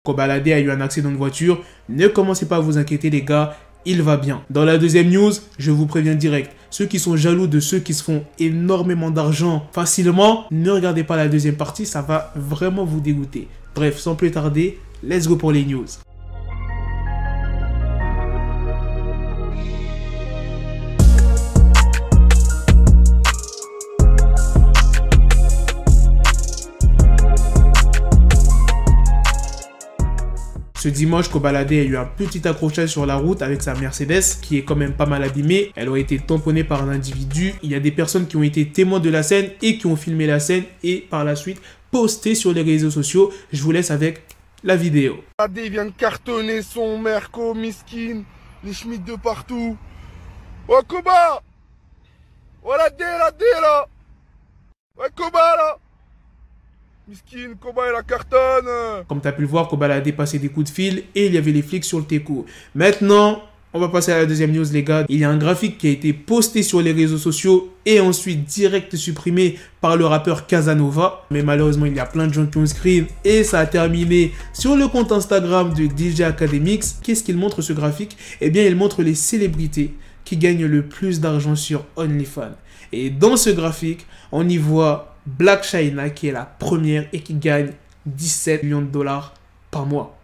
Kobalade a eu un accident de voiture. Ne commencez pas à vous inquiéter les gars, il va bien. Dans la deuxième news, je vous préviens direct. Ceux qui sont jaloux de ceux qui se font énormément d'argent facilement, ne regardez pas la deuxième partie, ça va vraiment vous dégoûter. Bref, sans plus tarder, let's go pour les news. Ce dimanche, Kobalade a eu un petit accrochage sur la route avec sa Mercedes qui est quand même pas mal abîmée. Elle a été tamponnée par un individu. Il y a des personnes qui ont été témoins de la scène et qui ont filmé la scène et par la suite posté sur les réseaux sociaux. Je vous laisse avec la vidéo. Kobalade vient de cartonner son Merco, Miskin, les Schmitt de partout. Oh Koba! Oh la D là! Ouais Koba là! Miskin, Koba et la cartonne. Comme tu as pu le voir, Kobalade a passé des coups de fil et il y avait les flics sur le teco. Maintenant, on va passer à la deuxième news les gars. Il y a un graphique qui a été posté sur les réseaux sociaux et ensuite direct supprimé par le rappeur Casanova. Mais malheureusement, il y a plein de gens qui ont screen et ça a terminé sur le compte Instagram de DJ Academics. Qu'est-ce qu'il montre ce graphique? Eh bien, il montre les célébrités qui gagnent le plus d'argent sur OnlyFans. Et dans ce graphique, on y voit Blac Chyna qui est la première et qui gagne 17 millions de dollars par mois.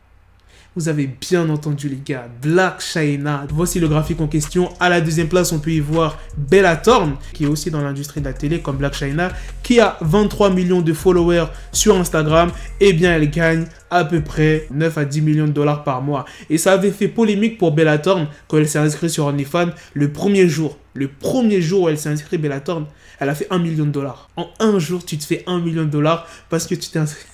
Vous avez bien entendu les gars, Blac Chyna. Voici le graphique en question. À la deuxième place, on peut y voir Bella Thorne, qui est aussi dans l'industrie de la télé comme Blac Chyna, qui a 23 millions de followers sur Instagram. Eh bien, elle gagne à peu près 9 à 10 millions de dollars par mois. Et ça avait fait polémique pour Bella Thorne quand elle s'est inscrite sur OnlyFans le premier jour. Le premier jour où elle s'est inscrite, Bella Thorne, elle a fait 1 million de dollars. En un jour, tu te fais 1 million de dollars parce que tu t'es inscrit.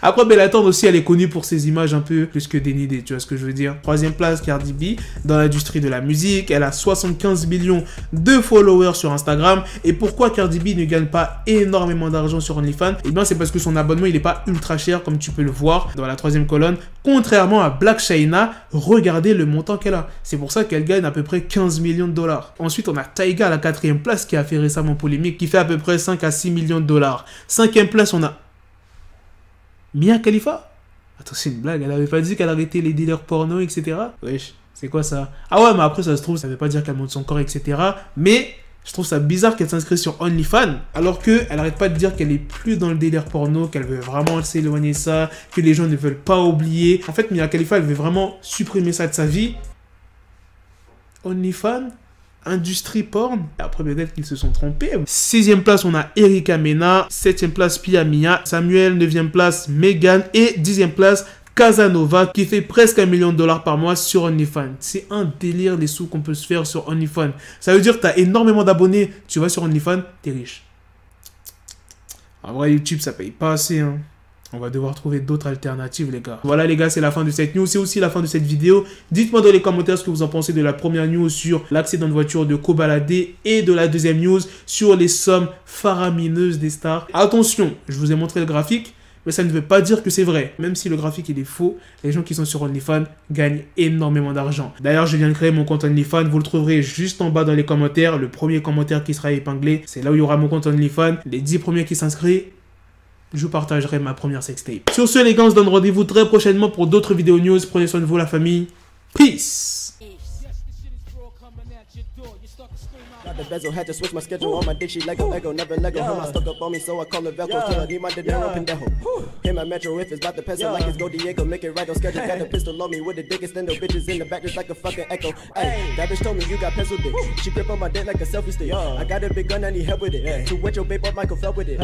Après, Bella Thorne aussi, elle est connue pour ses images un peu plus que dénudées, tu vois ce que je veux dire. Troisième place, Cardi B, dans l'industrie de la musique. Elle a 75 millions de followers sur Instagram. Et pourquoi Cardi B ne gagne pas énormément d'argent sur OnlyFans? Eh bien, c'est parce que son abonnement, il n'est pas ultra cher, comme tu peux le voir dans la troisième colonne. Contrairement à Blac Chyna, regardez le montant qu'elle a. C'est pour ça qu'elle gagne à peu près 15 millions de dollars. Ensuite, on a Tyga à la quatrième place, qui a fait récemment polémique, qui fait à peu près 5 à 6 millions de dollars. Cinquième place, on a Mia Khalifa? Attends, c'est une blague, elle avait pas dit qu'elle arrêtait les dealers porno, etc. Wesh, c'est quoi ça? Ah ouais, mais après ça se trouve, ça veut pas dire qu'elle monte son corps, etc. Mais je trouve ça bizarre qu'elle s'inscrit sur OnlyFans, alors qu'elle arrête pas de dire qu'elle est plus dans le délire porno, qu'elle veut vraiment s'éloigner de ça, que les gens ne veulent pas oublier. En fait, Mia Khalifa, elle veut vraiment supprimer ça de sa vie. OnlyFans? Industrie porn. Après, peut-être qu'ils se sont trompés. Sixième place, on a Erika Mena. Septième place, Pia Mia. Samuel, neuvième place, Megan. Et dixième place, Casanova, qui fait presque 1 million de dollars par mois sur OnlyFans. C'est un délire les sous qu'on peut se faire sur OnlyFans. Ça veut dire que tu as énormément d'abonnés. Tu vas sur OnlyFans, t'es riche. En vrai, YouTube, ça paye pas assez, hein. On va devoir trouver d'autres alternatives, les gars. Voilà, les gars, c'est la fin de cette news. C'est aussi la fin de cette vidéo. Dites-moi dans les commentaires ce que vous en pensez de la première news sur l'accident de voiture de Kobalade et de la deuxième news sur les sommes faramineuses des stars. Attention, je vous ai montré le graphique, mais ça ne veut pas dire que c'est vrai. Même si le graphique il est faux, les gens qui sont sur OnlyFans gagnent énormément d'argent. D'ailleurs, je viens de créer mon compte OnlyFans. Vous le trouverez juste en bas dans les commentaires. Le premier commentaire qui sera épinglé, c'est là où il y aura mon compte OnlyFans. Les 10 premiers qui s'inscrivent, je vous partagerai ma première sextape. Sur ce les gars, on se donne rendez-vous très prochainement pour d'autres vidéos news. Prenez soin de vous la famille. Peace. Got the bezel, had to switch my schedule on my dick, she Lego, Lego, never Lego. Her mind stuck up on me, so I call her Velcro. Till I need my dinero, pendejo. Hit my metro if it's about the peso, like it's Go Diego. Make it right on schedule. Got a pistol on me with the dick extendo. Bitches in the back just like a fucking echo. Hey, that bitch told me you got pencil dick. She grip on my dick like a selfie stick. I got a big gun, I need help with it. To wet your babe up, Michael fell with it.